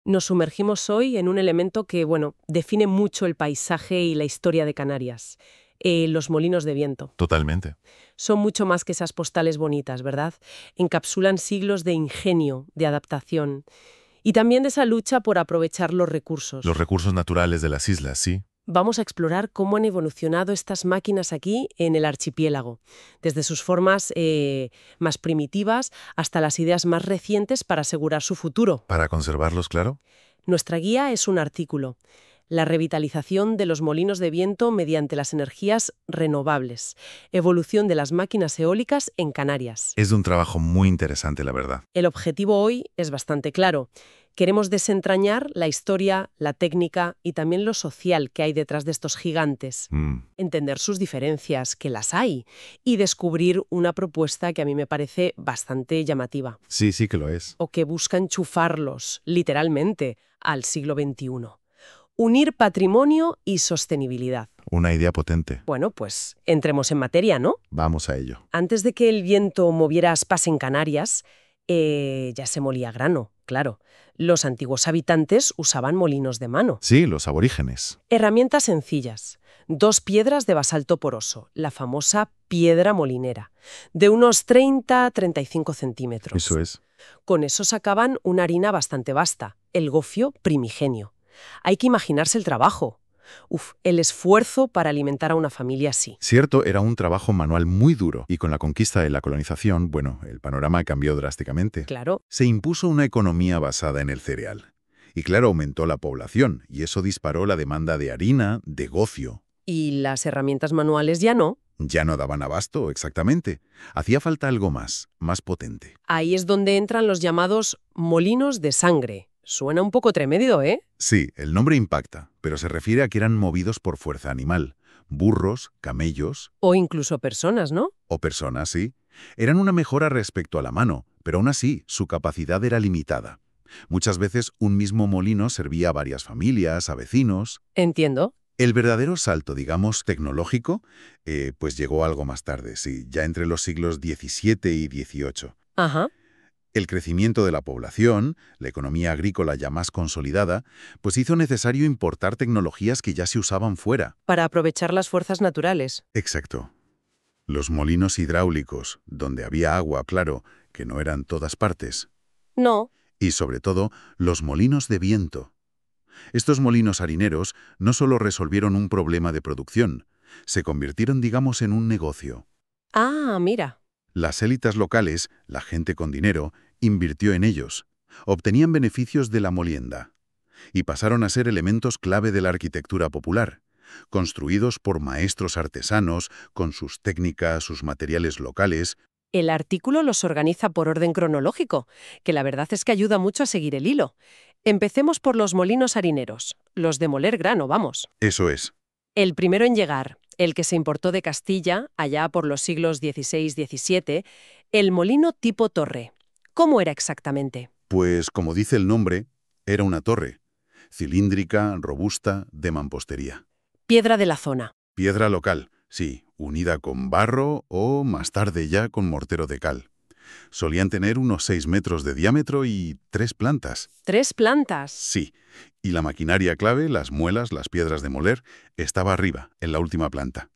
Nos sumergimos hoy en un elemento que, bueno, define mucho el paisaje y la historia de Canarias. Los molinos de viento. Totalmente. Son mucho más que esas postales bonitas, ¿verdad? Encapsulan siglos de ingenio, de adaptación y también de esa lucha por aprovechar los recursos. Los recursos naturales de las islas, sí. Vamos a explorar cómo han evolucionado estas máquinas aquí en el archipiélago, desde sus formas más primitivas hasta las ideas más recientes para asegurar su futuro. Para conservarlos, claro. Nuestra guía es un artículo, La revitalización de los molinos de viento mediante las energías renovables, evolución de las máquinas eólicas en Canarias. Es de un trabajo muy interesante, la verdad. El objetivo hoy es bastante claro. Queremos desentrañar la historia, la técnica y también lo social que hay detrás de estos gigantes. Entender sus diferencias, que las hay, y descubrir una propuesta que a mí me parece bastante llamativa. Sí, sí que lo es. O que busca enchufarlos, literalmente, al siglo XXI. Unir patrimonio y sostenibilidad. Una idea potente. Bueno, pues entremos en materia, ¿no? Vamos a ello. Antes de que el viento moviera aspas en Canarias, ya se molía grano, claro. Los antiguos habitantes usaban molinos de mano. Sí, los aborígenes. Herramientas sencillas. 2 piedras de basalto poroso, la famosa piedra molinera, de unos 30-35 centímetros. Eso es. Con eso sacaban una harina bastante vasta, el gofio primigenio. Hay que imaginarse el trabajo. El esfuerzo para alimentar a una familia así. Cierto, era un trabajo manual muy duro y con la conquista y la colonización, bueno, el panorama cambió drásticamente. Claro. Se impuso una economía basada en el cereal. Y claro, aumentó la población y eso disparó la demanda de harina, de gofio. Y las herramientas manuales ya no. Ya no daban abasto, exactamente. Hacía falta algo más potente. Ahí es donde entran los llamados molinos de sangre. Suena un poco tremendo, ¿eh? Sí, el nombre impacta, pero se refiere a que eran movidos por fuerza animal. Burros, camellos... O incluso personas, ¿no? O personas, sí. Eran una mejora respecto a la mano, pero aún así, su capacidad era limitada. Muchas veces un mismo molino servía a varias familias, a vecinos... Entiendo. El verdadero salto, digamos, tecnológico, pues llegó algo más tarde, sí, ya entre los siglos XVII y XVIII. Ajá. El crecimiento de la población, la economía agrícola ya más consolidada, pues hizo necesario importar tecnologías que ya se usaban fuera. Para aprovechar las fuerzas naturales. Exacto. Los molinos hidráulicos, donde había agua, claro, que no eran todas partes. No. Y sobre todo, los molinos de viento. Estos molinos harineros no solo resolvieron un problema de producción, se convirtieron, digamos, en un negocio. Ah, mira. Las élites locales, la gente con dinero, invirtió en ellos. Obtenían beneficios de la molienda. Y pasaron a ser elementos clave de la arquitectura popular, construidos por maestros artesanos, con sus técnicas, sus materiales locales. El artículo los organiza por orden cronológico, que la verdad es que ayuda mucho a seguir el hilo. Empecemos por los molinos harineros, los de moler grano, vamos. Eso es. El primero en llegar, el que se importó de Castilla, allá por los siglos XVI-XVII, el molino tipo torre. ¿Cómo era exactamente? Pues, como dice el nombre, era una torre, cilíndrica, robusta, de mampostería. Piedra de la zona. Piedra local, sí, unida con barro o, más tarde ya, con mortero de cal. Solían tener unos 6 metros de diámetro y 3 plantas. ¿3 plantas? Sí, y la maquinaria clave, las muelas, las piedras de moler, estaba arriba, en la última planta,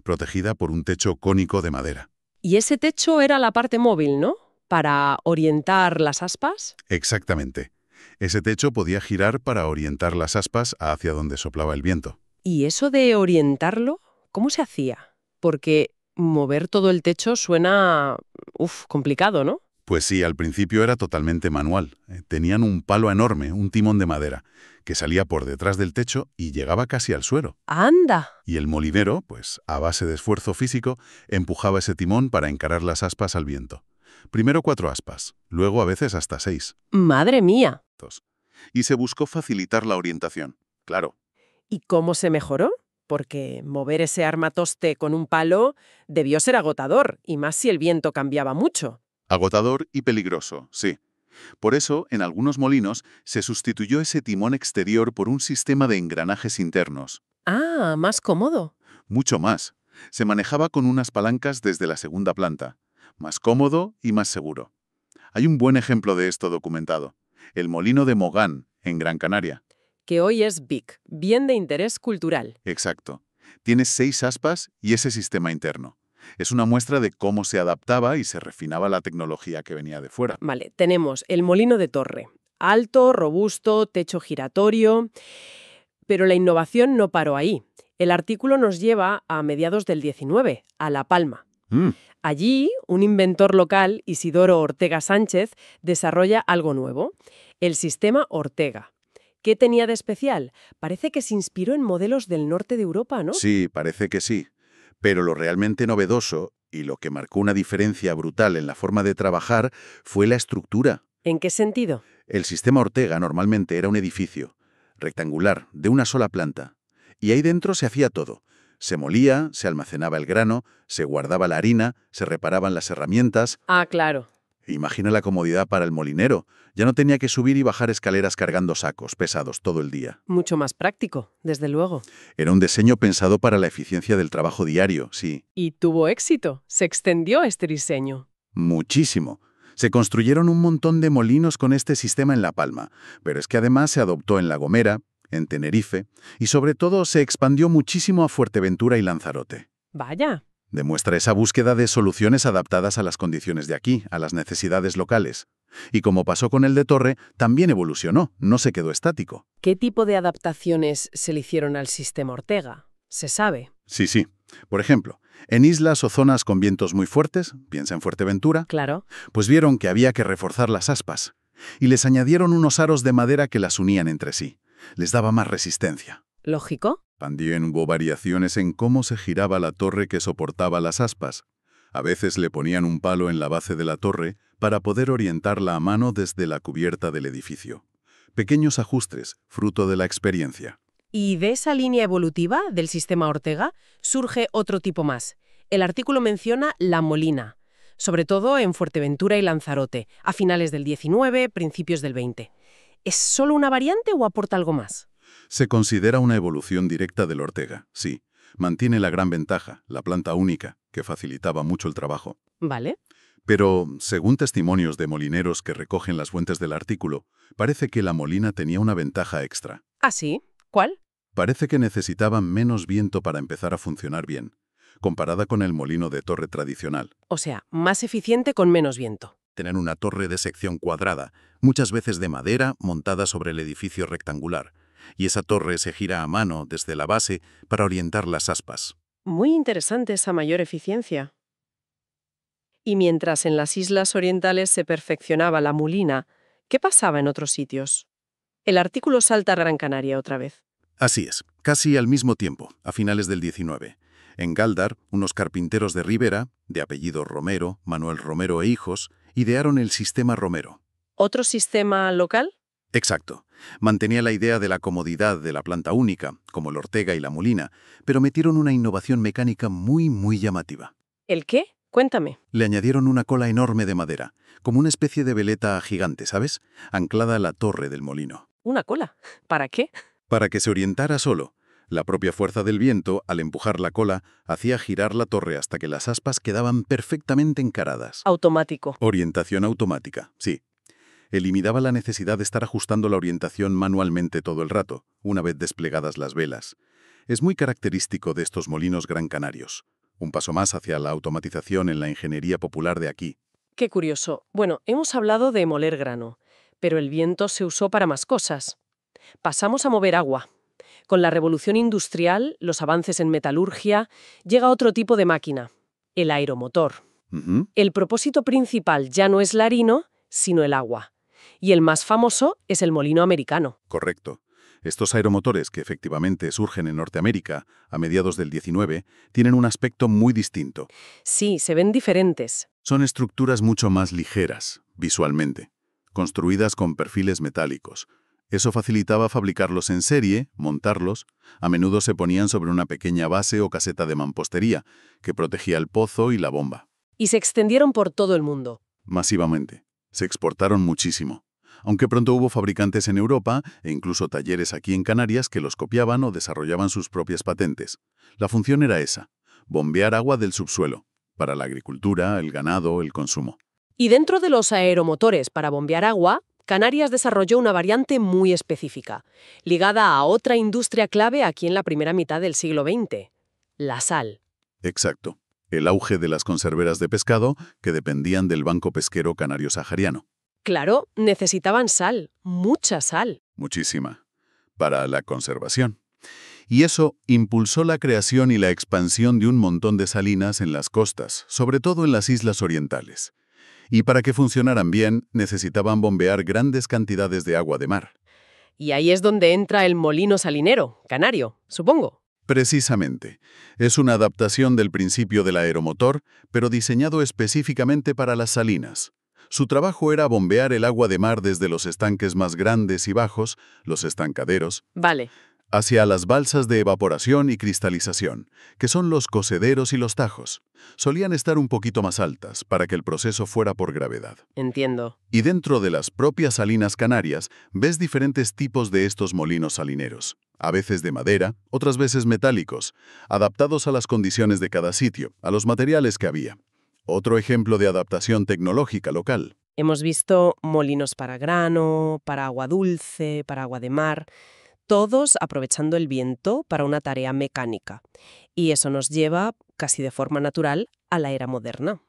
protegida por un techo cónico de madera. Y ese techo era la parte móvil, ¿no? Para orientar las aspas. Exactamente. Ese techo podía girar para orientar las aspas hacia donde soplaba el viento. ¿Y eso de orientarlo, cómo se hacía? Porque mover todo el techo suena, complicado, ¿no? Pues sí, al principio era totalmente manual. Tenían un palo enorme, un timón de madera, que salía por detrás del techo y llegaba casi al suelo. ¡Anda! Y el molinero, pues a base de esfuerzo físico, empujaba ese timón para encarar las aspas al viento. Primero 4 aspas, luego a veces hasta 6. ¡Madre mía! Y se buscó facilitar la orientación, claro. ¿Y cómo se mejoró? Porque mover ese armatoste con un palo debió ser agotador, y más si el viento cambiaba mucho. Agotador y peligroso, sí. Por eso, en algunos molinos se sustituyó ese timón exterior por un sistema de engranajes internos. Ah, más cómodo. Mucho más. Se manejaba con unas palancas desde la segunda planta. Más cómodo y más seguro. Hay un buen ejemplo de esto documentado. El molino de Mogán, en Gran Canaria. Que hoy es BIC, Bien de Interés Cultural. Exacto. Tiene 6 aspas y ese sistema interno. Es una muestra de cómo se adaptaba y se refinaba la tecnología que venía de fuera. Vale, tenemos el molino de torre. Alto, robusto, techo giratorio. Pero la innovación no paró ahí. El artículo nos lleva a mediados del 19, a La Palma. Allí, un inventor local, Isidoro Ortega Sánchez, desarrolla algo nuevo, el sistema Ortega. ¿Qué tenía de especial? Parece que se inspiró en modelos del norte de Europa, ¿no? Sí, parece que sí. Pero lo realmente novedoso y lo que marcó una diferencia brutal en la forma de trabajar fue la estructura. ¿En qué sentido? El sistema Ortega normalmente era un edificio rectangular, de una sola planta. Y ahí dentro se hacía todo. Se molía, se almacenaba el grano, se guardaba la harina, se reparaban las herramientas. Ah, claro. Imagina la comodidad para el molinero. Ya no tenía que subir y bajar escaleras cargando sacos pesados todo el día. Mucho más práctico, desde luego. Era un diseño pensado para la eficiencia del trabajo diario, sí. Y tuvo éxito. Se extendió este diseño. Muchísimo. Se construyeron un montón de molinos con este sistema en La Palma, pero es que además se adoptó en La Gomera, en Tenerife, y sobre todo se expandió muchísimo a Fuerteventura y Lanzarote. Vaya. Demuestra esa búsqueda de soluciones adaptadas a las condiciones de aquí, a las necesidades locales. Y como pasó con el de Torre, también evolucionó, no se quedó estático. ¿Qué tipo de adaptaciones se le hicieron al sistema Ortega? ¿Se sabe? Sí. Por ejemplo, en islas o zonas con vientos muy fuertes, piensa en Fuerteventura, Claro. pues vieron que había que reforzar las aspas, y les añadieron unos aros de madera que las unían entre sí. Les daba más resistencia. ¿Lógico? También hubo variaciones en cómo se giraba la torre que soportaba las aspas. A veces le ponían un palo en la base de la torre para poder orientarla a mano desde la cubierta del edificio. Pequeños ajustes, fruto de la experiencia. Y de esa línea evolutiva del sistema Ortega surge otro tipo más. El artículo menciona la molina, sobre todo en Fuerteventura y Lanzarote, a finales del 19, principios del 20. ¿Es solo una variante o aporta algo más? Se considera una evolución directa del Ortega, sí. Mantiene la gran ventaja, la planta única, que facilitaba mucho el trabajo. Vale. Pero, según testimonios de molineros que recogen las fuentes del artículo, parece que la molina tenía una ventaja extra. ¿Ah, sí? ¿Cuál? Parece que necesitaba menos viento para empezar a funcionar bien, comparada con el molino de torre tradicional. O sea, más eficiente con menos viento. Tener una torre de sección cuadrada, muchas veces de madera, montada sobre el edificio rectangular, y esa torre se gira a mano desde la base para orientar las aspas. Muy interesante esa mayor eficiencia. Y mientras en las islas orientales se perfeccionaba la molina, ¿qué pasaba en otros sitios? El artículo salta a Gran Canaria otra vez. Así es, casi al mismo tiempo, a finales del 19. En Gáldar, unos carpinteros de Ribera, de apellido Romero, Manuel Romero e hijos, idearon el sistema Romero. ¿Otro sistema local? Exacto. Mantenía la idea de la comodidad de la planta única, como el Ortega y la molina, pero metieron una innovación mecánica muy llamativa. ¿El qué? Cuéntame. Le añadieron una cola enorme de madera, como una especie de veleta gigante, ¿sabes? Anclada a la torre del molino. ¿Una cola? ¿Para qué? Para que se orientara solo. La propia fuerza del viento, al empujar la cola, hacía girar la torre hasta que las aspas quedaban perfectamente encaradas. Automático. Orientación automática, sí. Eliminaba la necesidad de estar ajustando la orientación manualmente todo el rato, una vez desplegadas las velas. Es muy característico de estos molinos gran canarios. Un paso más hacia la automatización en la ingeniería popular de aquí. Qué curioso. Bueno, hemos hablado de moler grano, pero el viento se usó para más cosas. Pasamos a mover agua. Con la revolución industrial, los avances en metalurgia, llega otro tipo de máquina, el aeromotor. El propósito principal ya no es la harina, sino el agua. Y el más famoso es el molino americano. Correcto. Estos aeromotores, que efectivamente surgen en Norteamérica a mediados del 19, tienen un aspecto muy distinto. Sí, se ven diferentes. Son estructuras mucho más ligeras, visualmente, construidas con perfiles metálicos. Eso facilitaba fabricarlos en serie, montarlos. A menudo se ponían sobre una pequeña base o caseta de mampostería, que protegía el pozo y la bomba. Y se extendieron por todo el mundo. Masivamente. Se exportaron muchísimo. Aunque pronto hubo fabricantes en Europa e incluso talleres aquí en Canarias que los copiaban o desarrollaban sus propias patentes. La función era esa, bombear agua del subsuelo, para la agricultura, el ganado, el consumo. Y dentro de los aeromotores para bombear agua, Canarias desarrolló una variante muy específica, ligada a otra industria clave aquí en la primera mitad del siglo XX, la sal. Exacto. El auge de las conserveras de pescado que dependían del Banco Pesquero Canario Sahariano. Claro, necesitaban sal, mucha sal. Muchísima. Para la conservación. Y eso impulsó la creación y la expansión de un montón de salinas en las costas, sobre todo en las islas orientales. Y para que funcionaran bien, necesitaban bombear grandes cantidades de agua de mar. Y ahí es donde entra el molino salinero, canario, supongo. Precisamente. Es una adaptación del principio del aeromotor, pero diseñado específicamente para las salinas. Su trabajo era bombear el agua de mar desde los estanques más grandes y bajos, los estancaderos, Vale. hacia las balsas de evaporación y cristalización, que son los cocederos y los tajos. Solían estar un poquito más altas para que el proceso fuera por gravedad. Entiendo. Y dentro de las propias salinas canarias ves diferentes tipos de estos molinos salineros, a veces de madera, otras veces metálicos, adaptados a las condiciones de cada sitio, a los materiales que había. Otro ejemplo de adaptación tecnológica local. Hemos visto molinos para grano, para agua dulce, para agua de mar, todos aprovechando el viento para una tarea mecánica. Y eso nos lleva, casi de forma natural, a la era moderna.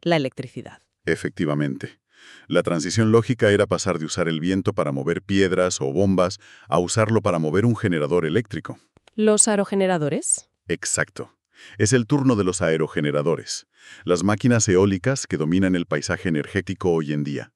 La electricidad. Efectivamente. La transición lógica era pasar de usar el viento para mover piedras o bombas a usarlo para mover un generador eléctrico. ¿Los aerogeneradores? Exacto. Es el turno de los aerogeneradores, las máquinas eólicas que dominan el paisaje energético hoy en día.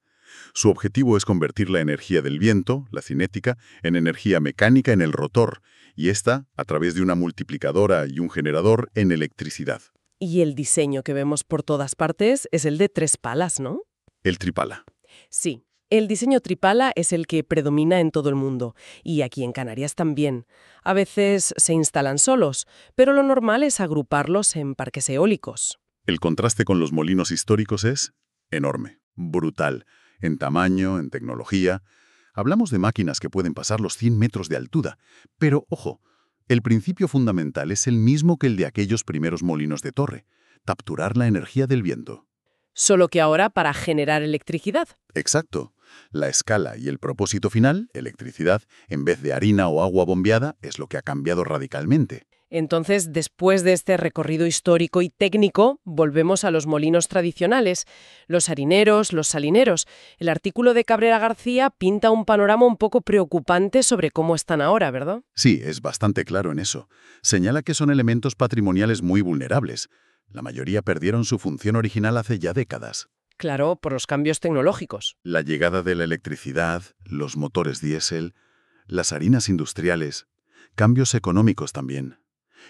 Su objetivo es convertir la energía del viento, la cinética, en energía mecánica en el rotor, y esta, a través de una multiplicadora y un generador, en electricidad. Y el diseño que vemos por todas partes es el de 3 palas, ¿no? El tripala. Sí, el diseño tripala es el que predomina en todo el mundo, y aquí en Canarias también. A veces se instalan solos, pero lo normal es agruparlos en parques eólicos. El contraste con los molinos históricos es enorme, brutal, en tamaño, en tecnología. Hablamos de máquinas que pueden pasar los 100 metros de altura, pero, ojo, el principio fundamental es el mismo que el de aquellos primeros molinos de torre, capturar la energía del viento. Solo que ahora para generar electricidad. Exacto. La escala y el propósito final, electricidad, en vez de harina o agua bombeada, es lo que ha cambiado radicalmente. Entonces, después de este recorrido histórico y técnico, volvemos a los molinos tradicionales, los harineros, los salineros. El artículo de Cabrera García pinta un panorama un poco preocupante sobre cómo están ahora, ¿verdad? Sí, es bastante claro en eso. Señala que son elementos patrimoniales muy vulnerables. La mayoría perdieron su función original hace ya décadas. Claro, por los cambios tecnológicos. La llegada de la electricidad, los motores diésel, las harinas industriales, cambios económicos también.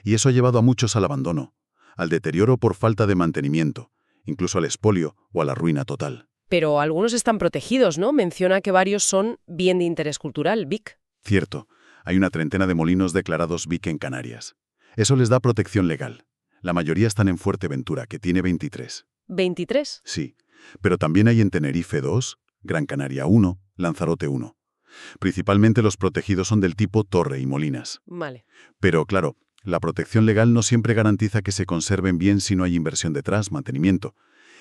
Y eso ha llevado a muchos al abandono, al deterioro por falta de mantenimiento, incluso al expolio o a la ruina total. Pero algunos están protegidos, ¿no? Menciona que varios son bien de interés cultural, BIC. Cierto, hay una treintena de molinos declarados BIC en Canarias. Eso les da protección legal. La mayoría están en Fuerteventura, que tiene 23. ¿23? Sí, pero también hay en Tenerife 2, Gran Canaria 1, Lanzarote 1. Principalmente los protegidos son del tipo torre y molinas. Vale. Pero, claro, la protección legal no siempre garantiza que se conserven bien si no hay inversión detrás, mantenimiento.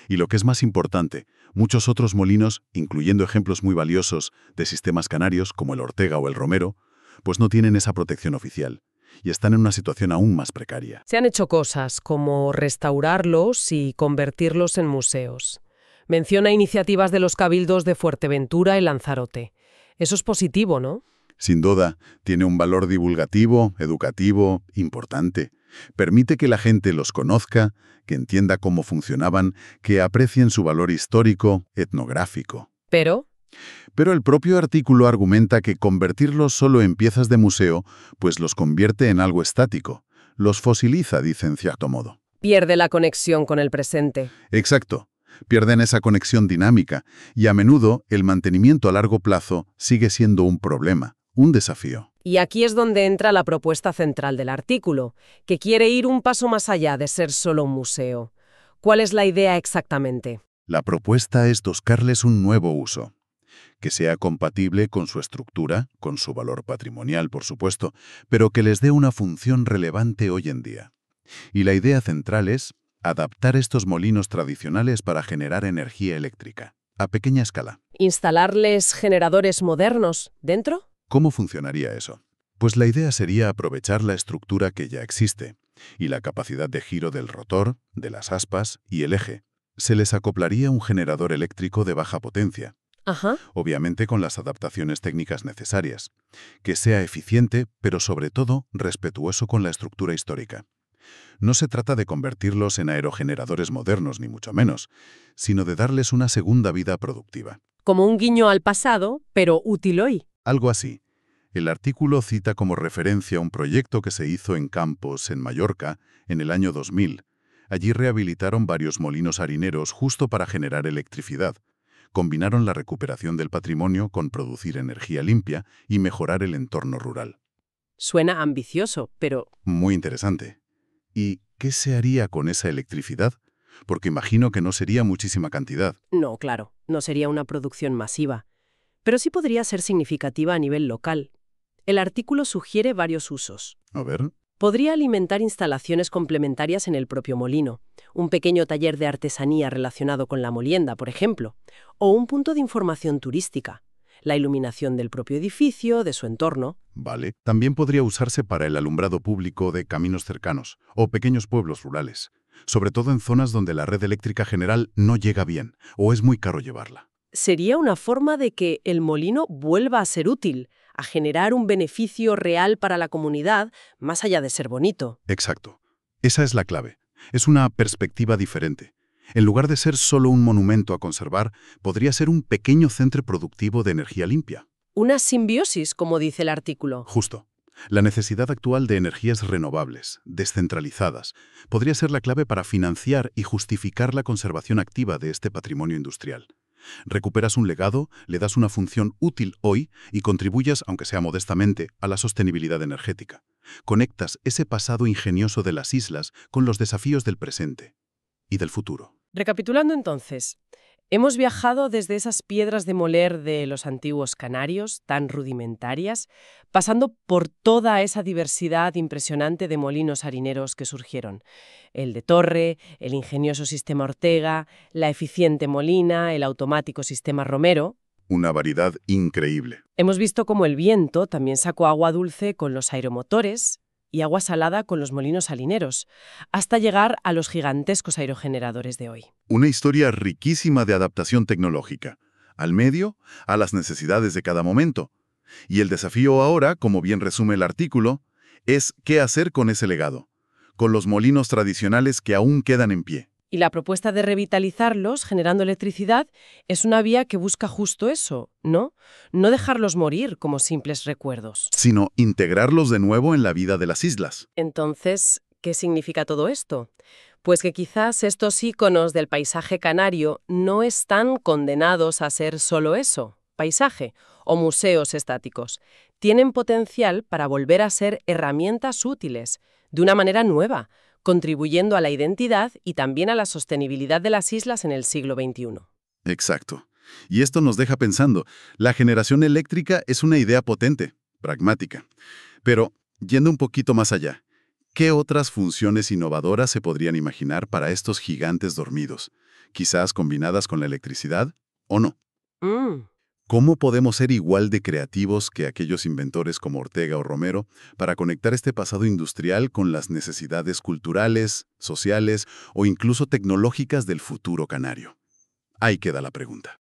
Y lo que es más importante, muchos otros molinos, incluyendo ejemplos muy valiosos de sistemas canarios como el Ortega o el Romero, pues no tienen esa protección oficial y están en una situación aún más precaria. Se han hecho cosas como restaurarlos y convertirlos en museos. Menciona iniciativas de los cabildos de Fuerteventura y Lanzarote. Eso es positivo, ¿no? Sin duda, tiene un valor divulgativo, educativo, importante. Permite que la gente los conozca, que entienda cómo funcionaban, que aprecien su valor histórico, etnográfico. Pero Pero el propio artículo argumenta que convertirlos solo en piezas de museo, pues los convierte en algo estático. Los fosiliza, dice en cierto modo. pierde la conexión con el presente. Exacto. Pierden esa conexión dinámica y a menudo el mantenimiento a largo plazo sigue siendo un problema, un desafío. Y aquí es donde entra la propuesta central del artículo, que quiere ir un paso más allá de ser solo un museo. ¿Cuál es la idea exactamente? La propuesta es buscarles un nuevo uso, que sea compatible con su estructura, con su valor patrimonial, por supuesto, pero que les dé una función relevante hoy en día. Y la idea central es adaptar estos molinos tradicionales para generar energía eléctrica. a pequeña escala. ¿Instalarles generadores modernos dentro? ¿Cómo funcionaría eso? Pues la idea sería aprovechar la estructura que ya existe y la capacidad de giro del rotor, de las aspas y el eje. Se les acoplaría un generador eléctrico de baja potencia, Ajá. obviamente con las adaptaciones técnicas necesarias, que sea eficiente, pero sobre todo respetuoso con la estructura histórica. No se trata de convertirlos en aerogeneradores modernos, ni mucho menos, sino de darles una segunda vida productiva. Como un guiño al pasado, pero útil hoy. Algo así. El artículo cita como referencia un proyecto que se hizo en Campos, en Mallorca, en el año 2000. Allí rehabilitaron varios molinos harineros justo para generar electricidad. Combinaron la recuperación del patrimonio con producir energía limpia y mejorar el entorno rural. Suena ambicioso, pero Muy interesante. ¿Y qué se haría con esa electricidad? Porque imagino que no sería muchísima cantidad. no, claro, no sería una producción masiva. Pero sí podría ser significativa a nivel local. El artículo sugiere varios usos. A ver. Podría alimentar instalaciones complementarias en el propio molino, un pequeño taller de artesanía relacionado con la molienda, por ejemplo, o un punto de información turística, la iluminación del propio edificio, de su entorno. Vale. También podría usarse para el alumbrado público de caminos cercanos o pequeños pueblos rurales, sobre todo en zonas donde la red eléctrica general no llega bien o es muy caro llevarla. Sería una forma de que el molino vuelva a ser útil, a generar un beneficio real para la comunidad, más allá de ser bonito. Exacto. Esa es la clave. Es una perspectiva diferente. En lugar de ser solo un monumento a conservar, podría ser un pequeño centro productivo de energía limpia. Una simbiosis, como dice el artículo. Justo. La necesidad actual de energías renovables, descentralizadas, podría ser la clave para financiar y justificar la conservación activa de este patrimonio industrial. Recuperas un legado, le das una función útil hoy y contribuyes, aunque sea modestamente, a la sostenibilidad energética. Conectas ese pasado ingenioso de las islas con los desafíos del presente y del futuro. Recapitulando entonces, hemos viajado desde esas piedras de moler de los antiguos canarios, tan rudimentarias, pasando por toda esa diversidad impresionante de molinos harineros que surgieron. El de Torre, el ingenioso sistema Ortega, la eficiente Molina, el automático sistema Romero. Una variedad increíble. Hemos visto cómo el viento también sacó agua dulce con los aeromotores y agua salada con los molinos harineros, hasta llegar a los gigantescos aerogeneradores de hoy. Una historia riquísima de adaptación tecnológica, al medio, a las necesidades de cada momento. Y el desafío ahora, como bien resume el artículo, es qué hacer con ese legado, con los molinos tradicionales que aún quedan en pie. Y la propuesta de revitalizarlos generando electricidad es una vía que busca justo eso, ¿no? No dejarlos morir como simples recuerdos. Sino integrarlos de nuevo en la vida de las islas. Entonces, ¿qué significa todo esto? Pues que quizás estos íconos del paisaje canario no están condenados a ser solo eso, paisaje o museos estáticos. Tienen potencial para volver a ser herramientas útiles, de una manera nueva, contribuyendo a la identidad y también a la sostenibilidad de las islas en el siglo XXI. Exacto. Y esto nos deja pensando, la generación eléctrica es una idea potente, pragmática. Pero, yendo un poquito más allá, ¿qué otras funciones innovadoras se podrían imaginar para estos gigantes dormidos? Quizás combinadas con la electricidad, ¿o no? ¿Cómo podemos ser igual de creativos que aquellos inventores como Ortega o Romero para conectar este pasado industrial con las necesidades culturales, sociales o incluso tecnológicas del futuro canario? Ahí queda la pregunta.